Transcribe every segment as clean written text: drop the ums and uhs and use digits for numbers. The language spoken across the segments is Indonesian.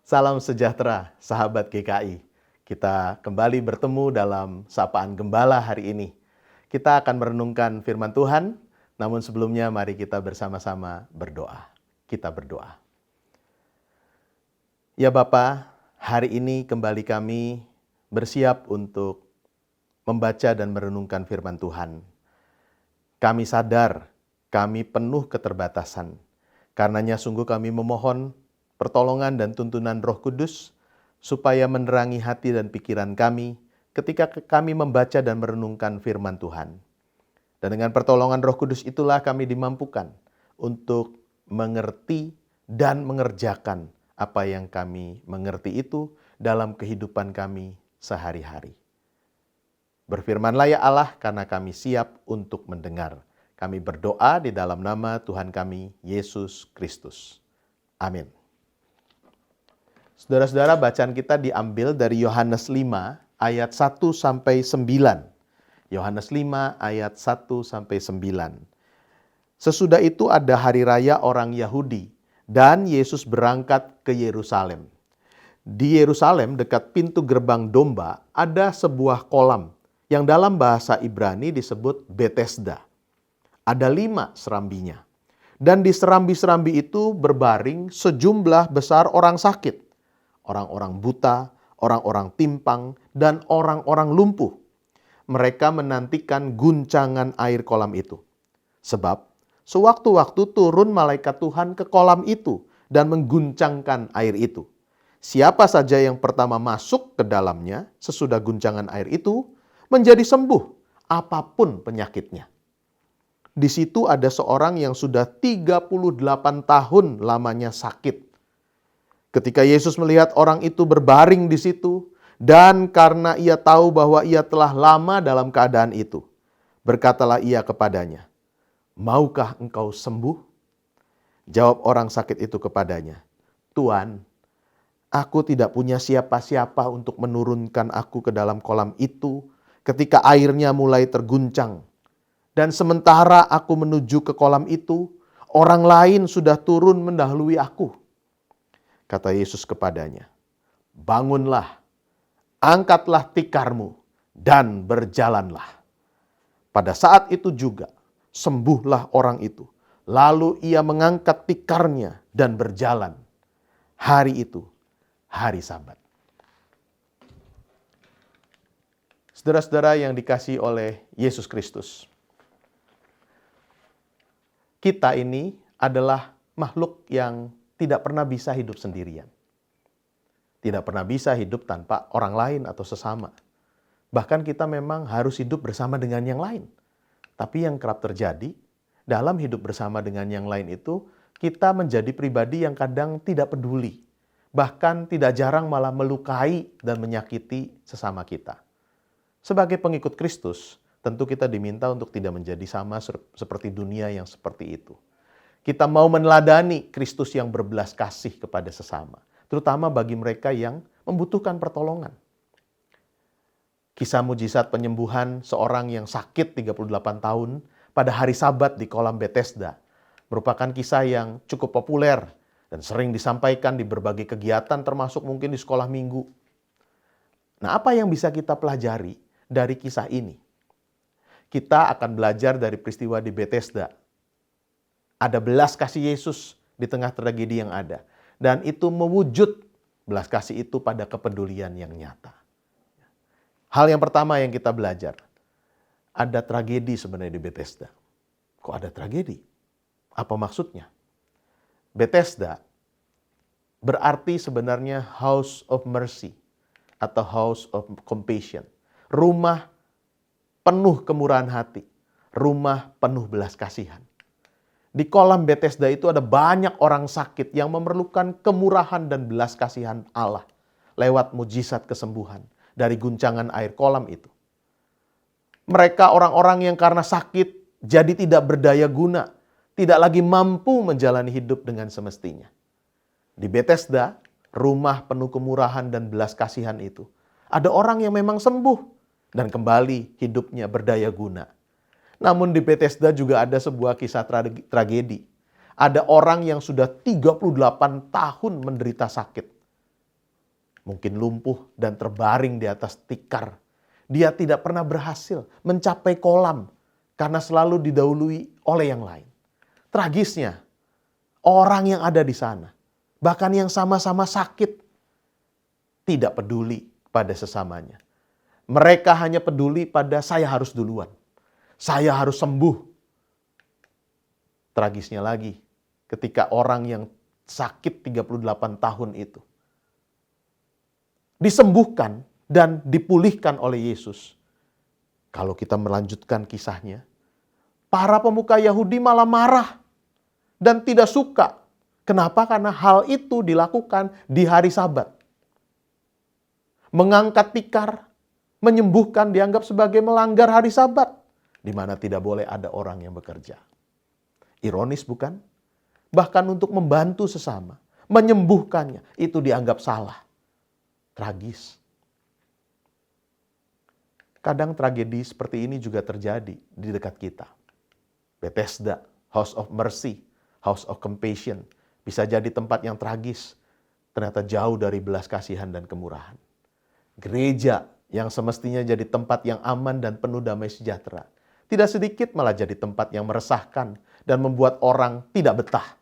Salam sejahtera, sahabat GKI. Kita kembali bertemu dalam Sapaan Gembala hari ini. Kita akan merenungkan firman Tuhan, namun sebelumnya mari kita bersama-sama berdoa. Kita berdoa. Ya Bapa, hari ini kembali kami bersiap untuk membaca dan merenungkan firman Tuhan. Kami sadar, kami penuh keterbatasan. Karenanya sungguh kami memohon pertolongan dan tuntunan Roh Kudus, supaya menerangi hati dan pikiran kami ketika kami membaca dan merenungkan firman Tuhan. Dan dengan pertolongan Roh Kudus itulah kami dimampukan untuk mengerti dan mengerjakan apa yang kami mengerti itu dalam kehidupan kami sehari-hari. Berfirmanlah ya Allah, karena kami siap untuk mendengar. Kami berdoa di dalam nama Tuhan kami, Yesus Kristus. Amin. Saudara-saudara, bacaan kita diambil dari Yohanes 5 ayat 1 sampai 9. Yohanes 5 ayat 1 sampai 9. Sesudah itu ada hari raya orang Yahudi dan Yesus berangkat ke Yerusalem. Di Yerusalem dekat pintu gerbang domba ada sebuah kolam yang dalam bahasa Ibrani disebut Betesda. Ada 5 serambinya. Dan di serambi-serambi itu berbaring sejumlah besar orang sakit. Orang-orang buta, orang-orang timpang, dan orang-orang lumpuh. Mereka menantikan guncangan air kolam itu. Sebab sewaktu-waktu turun malaikat Tuhan ke kolam itu dan mengguncangkan air itu. Siapa saja yang pertama masuk ke dalamnya sesudah guncangan air itu menjadi sembuh apapun penyakitnya. Di situ ada seorang yang sudah 38 tahun lamanya sakit. Ketika Yesus melihat orang itu berbaring di situ, dan karena ia tahu bahwa ia telah lama dalam keadaan itu, berkatalah ia kepadanya, "Maukah engkau sembuh?" Jawab orang sakit itu kepadanya, "Tuan, aku tidak punya siapa-siapa untuk menurunkan aku ke dalam kolam itu ketika airnya mulai terguncang. Dan sementara aku menuju ke kolam itu, orang lain sudah turun mendahului aku." Kata Yesus kepadanya, "Bangunlah, angkatlah tikarmu, dan berjalanlah." Pada saat itu juga, sembuhlah orang itu. Lalu ia mengangkat tikarnya dan berjalan. Hari itu, hari Sabat. Saudara-saudara yang dikasihi oleh Yesus Kristus, kita ini adalah makhluk yang tidak pernah bisa hidup sendirian. Tidak pernah bisa hidup tanpa orang lain atau sesama. Bahkan kita memang harus hidup bersama dengan yang lain. Tapi yang kerap terjadi, dalam hidup bersama dengan yang lain itu, kita menjadi pribadi yang kadang tidak peduli. Bahkan tidak jarang malah melukai dan menyakiti sesama kita. Sebagai pengikut Kristus, tentu kita diminta untuk tidak menjadi sama seperti dunia yang seperti itu. Kita mau meneladani Kristus yang berbelas kasih kepada sesama, terutama bagi mereka yang membutuhkan pertolongan. Kisah mujizat penyembuhan seorang yang sakit 38 tahun pada hari Sabat di kolam Betesda merupakan kisah yang cukup populer dan sering disampaikan di berbagai kegiatan, termasuk mungkin di sekolah minggu. Nah, apa yang bisa kita pelajari dari kisah ini? Kita akan belajar dari peristiwa di Betesda. Ada belas kasih Yesus di tengah tragedi yang ada. Dan itu mewujud belas kasih itu pada kepedulian yang nyata. Hal yang pertama yang kita belajar, ada tragedi sebenarnya di Betesda. Kok ada tragedi? Apa maksudnya? Betesda berarti sebenarnya House of Mercy atau House of Compassion. Rumah penuh kemurahan hati, rumah penuh belas kasihan. Di kolam Betesda itu ada banyak orang sakit yang memerlukan kemurahan dan belas kasihan Allah lewat mujizat kesembuhan dari guncangan air kolam itu. Mereka orang-orang yang karena sakit jadi tidak berdaya guna, tidak lagi mampu menjalani hidup dengan semestinya. Di Betesda, rumah penuh kemurahan dan belas kasihan itu, ada orang yang memang sembuh dan kembali hidupnya berdaya guna. Namun di Betesda juga ada sebuah kisah tragedi. Ada orang yang sudah 38 tahun menderita sakit. Mungkin lumpuh dan terbaring di atas tikar. Dia tidak pernah berhasil mencapai kolam karena selalu didahului oleh yang lain. Tragisnya, orang yang ada di sana, bahkan yang sama-sama sakit, tidak peduli pada sesamanya. Mereka hanya peduli pada saya harus duluan. Saya harus sembuh. Tragisnya lagi, ketika orang yang sakit 38 tahun itu disembuhkan dan dipulihkan oleh Yesus. Kalau kita melanjutkan kisahnya, para pemuka Yahudi malah marah dan tidak suka. Kenapa? Karena hal itu dilakukan di hari Sabat. Mengangkat tikar, menyembuhkan dianggap sebagai melanggar hari Sabat, di mana tidak boleh ada orang yang bekerja. Ironis bukan? Bahkan untuk membantu sesama, menyembuhkannya, itu dianggap salah. Tragis. Kadang tragedi seperti ini juga terjadi di dekat kita. Bethesda, House of Mercy, House of Compassion, bisa jadi tempat yang tragis, ternyata jauh dari belas kasihan dan kemurahan. Gereja yang semestinya jadi tempat yang aman dan penuh damai sejahtera, tidak sedikit malah jadi tempat yang meresahkan dan membuat orang tidak betah.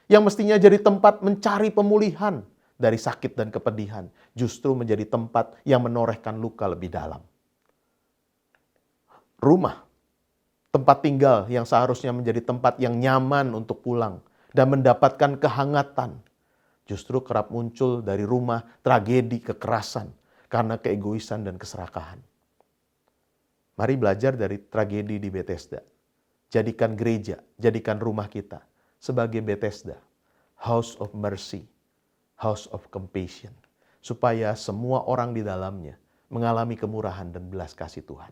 Yang mestinya jadi tempat mencari pemulihan dari sakit dan kepedihan, justru menjadi tempat yang menorehkan luka lebih dalam. Rumah, tempat tinggal yang seharusnya menjadi tempat yang nyaman untuk pulang dan mendapatkan kehangatan, justru kerap muncul dari rumah tragedi kekerasan karena keegoisan dan keserakahan. Mari belajar dari tragedi di Bethesda. Jadikan gereja, jadikan rumah kita sebagai Bethesda, House of Mercy, House of Compassion, supaya semua orang di dalamnya mengalami kemurahan dan belas kasih Tuhan.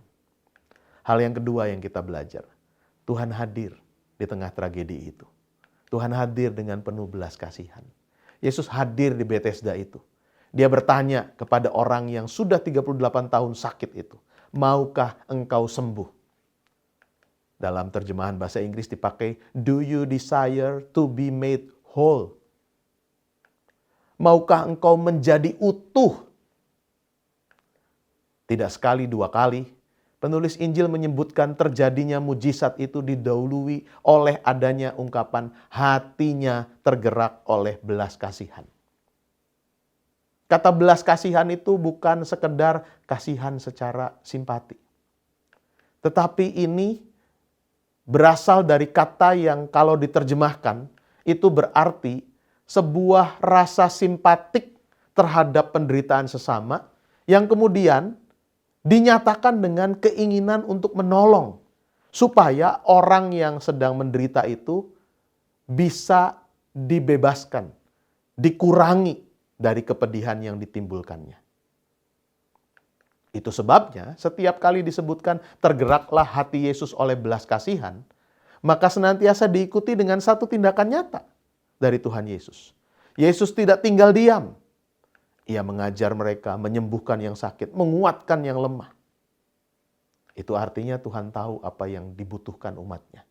Hal yang kedua yang kita belajar, Tuhan hadir di tengah tragedi itu. Tuhan hadir dengan penuh belas kasihan. Yesus hadir di Bethesda itu. Dia bertanya kepada orang yang sudah 38 tahun sakit itu, maukah engkau sembuh? Dalam terjemahan bahasa Inggris dipakai, do you desire to be made whole? Maukah engkau menjadi utuh? Tidak sekali, dua kali, penulis Injil menyebutkan terjadinya mujizat itu didahului oleh adanya ungkapan hatinya tergerak oleh belas kasihan. Kata belas kasihan itu bukan sekedar kasihan secara simpati. Tetapi ini berasal dari kata yang kalau diterjemahkan itu berarti sebuah rasa simpatik terhadap penderitaan sesama yang kemudian dinyatakan dengan keinginan untuk menolong supaya orang yang sedang menderita itu bisa dibebaskan, dikurangi dari kepedihan yang ditimbulkannya. Itu sebabnya setiap kali disebutkan tergeraklah hati Yesus oleh belas kasihan, maka senantiasa diikuti dengan satu tindakan nyata dari Tuhan Yesus. Yesus tidak tinggal diam. Ia mengajar mereka, menyembuhkan yang sakit, menguatkan yang lemah. Itu artinya Tuhan tahu apa yang dibutuhkan umatnya.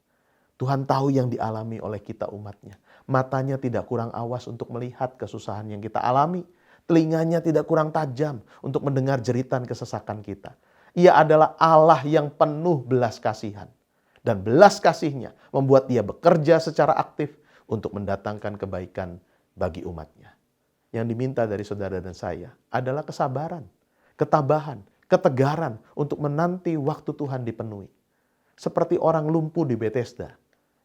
Tuhan tahu yang dialami oleh kita umatnya. Matanya tidak kurang awas untuk melihat kesusahan yang kita alami. Telinganya tidak kurang tajam untuk mendengar jeritan kesesakan kita. Ia adalah Allah yang penuh belas kasihan. Dan belas kasihnya membuat dia bekerja secara aktif untuk mendatangkan kebaikan bagi umatnya. Yang diminta dari saudara dan saya adalah kesabaran, ketabahan, ketegaran untuk menanti waktu Tuhan dipenuhi. Seperti orang lumpuh di Bethesda,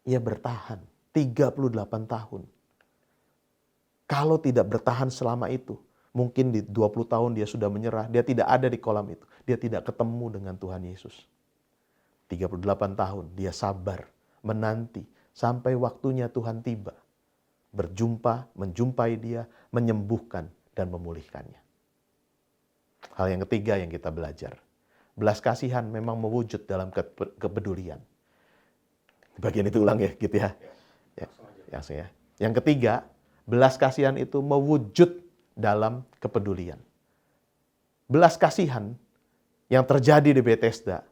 ia bertahan 38 tahun. Kalau tidak bertahan selama itu, mungkin di 20 tahun dia sudah menyerah, dia tidak ada di kolam itu, dia tidak ketemu dengan Tuhan Yesus. 38 tahun dia sabar, menanti, sampai waktunya Tuhan tiba. Berjumpa, menjumpai dia, menyembuhkan dan memulihkannya. Hal yang ketiga yang kita belajar. Belas kasihan memang mewujud dalam kepedulian. Bagian itu ulang ya, gitu ya. Yang ketiga, belas kasihan itu mewujud dalam kepedulian. Belas kasihan yang terjadi di Bethesda,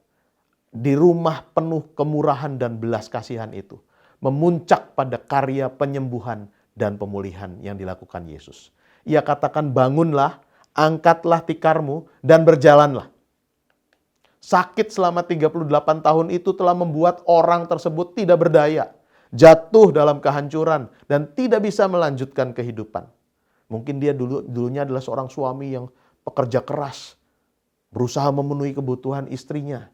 di rumah penuh kemurahan dan belas kasihan itu, memuncak pada karya penyembuhan dan pemulihan yang dilakukan Yesus. Ia katakan, bangunlah, Angkatlah tikarmu dan berjalanlah. Sakit selama 38 tahun itu telah membuat orang tersebut tidak berdaya, jatuh dalam kehancuran, dan tidak bisa melanjutkan kehidupan. Mungkin dia dulunya adalah seorang suami yang pekerja keras, berusaha memenuhi kebutuhan istrinya.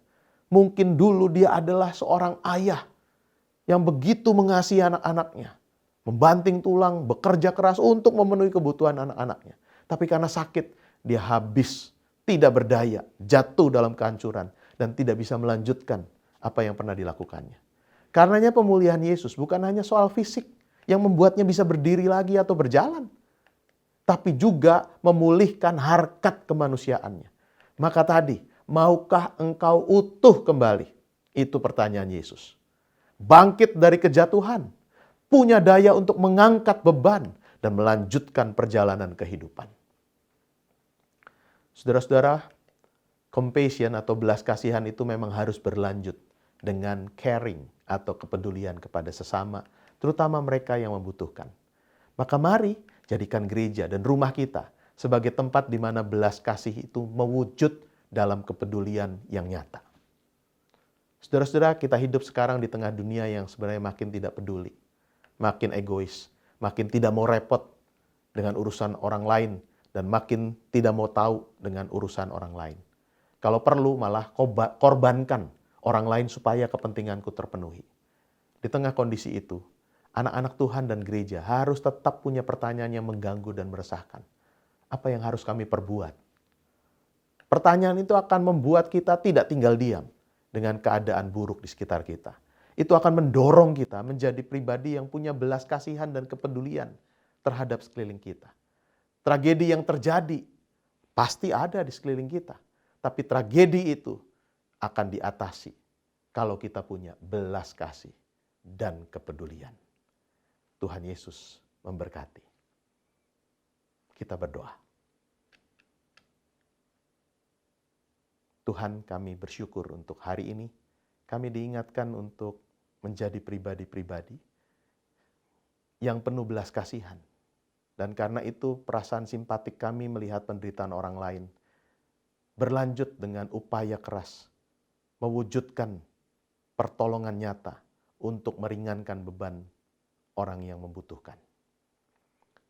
Mungkin dulu dia adalah seorang ayah yang begitu mengasihi anak-anaknya, membanting tulang, bekerja keras untuk memenuhi kebutuhan anak-anaknya. Tapi karena sakit, dia habis, tidak berdaya, jatuh dalam kehancuran, dan tidak bisa melanjutkan apa yang pernah dilakukannya. Karenanya pemulihan Yesus bukan hanya soal fisik yang membuatnya bisa berdiri lagi atau berjalan, tapi juga memulihkan harkat kemanusiaannya. Maka tadi, maukah engkau utuh kembali? Itu pertanyaan Yesus. Bangkit dari kejatuhan, punya daya untuk mengangkat beban dan melanjutkan perjalanan kehidupan. Saudara-saudara, compassion atau belas kasihan itu memang harus berlanjut dengan caring atau kepedulian kepada sesama, terutama mereka yang membutuhkan. Maka mari jadikan gereja dan rumah kita sebagai tempat di mana belas kasih itu mewujud dalam kepedulian yang nyata. Saudara-saudara, kita hidup sekarang di tengah dunia yang sebenarnya makin tidak peduli, makin egois, makin tidak mau repot dengan urusan orang lain, dan makin tidak mau tahu dengan urusan orang lain. Kalau perlu malah korbankan orang lain supaya kepentinganku terpenuhi. Di tengah kondisi itu, anak-anak Tuhan dan gereja harus tetap punya pertanyaan yang mengganggu dan meresahkan. Apa yang harus kami perbuat? Pertanyaan itu akan membuat kita tidak tinggal diam dengan keadaan buruk di sekitar kita. Itu akan mendorong kita menjadi pribadi yang punya belas kasihan dan kepedulian terhadap sekeliling kita. Tragedi yang terjadi pasti ada di sekeliling kita. Tapi tragedi itu akan diatasi kalau kita punya belas kasih dan kepedulian. Tuhan Yesus memberkati. Kita berdoa. Tuhan, kami bersyukur untuk hari ini. Kami diingatkan untuk menjadi pribadi-pribadi yang penuh belas kasihan. Dan karena itu perasaan simpatik kami melihat penderitaan orang lain berlanjut dengan upaya keras mewujudkan pertolongan nyata untuk meringankan beban orang yang membutuhkan.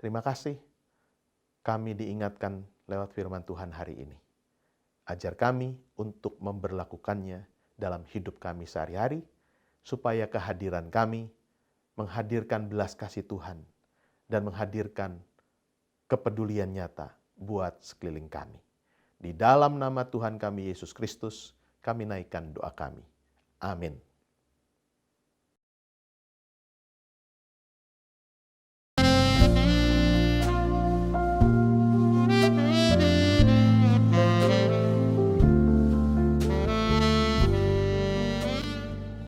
Terima kasih kami diingatkan lewat firman Tuhan hari ini. Ajar kami untuk memberlakukannya dalam hidup kami sehari-hari, supaya kehadiran kami menghadirkan belas kasih Tuhan dan menghadirkan kepedulian nyata buat sekeliling kami. Di dalam nama Tuhan kami Yesus Kristus, kami naikkan doa kami. Amin.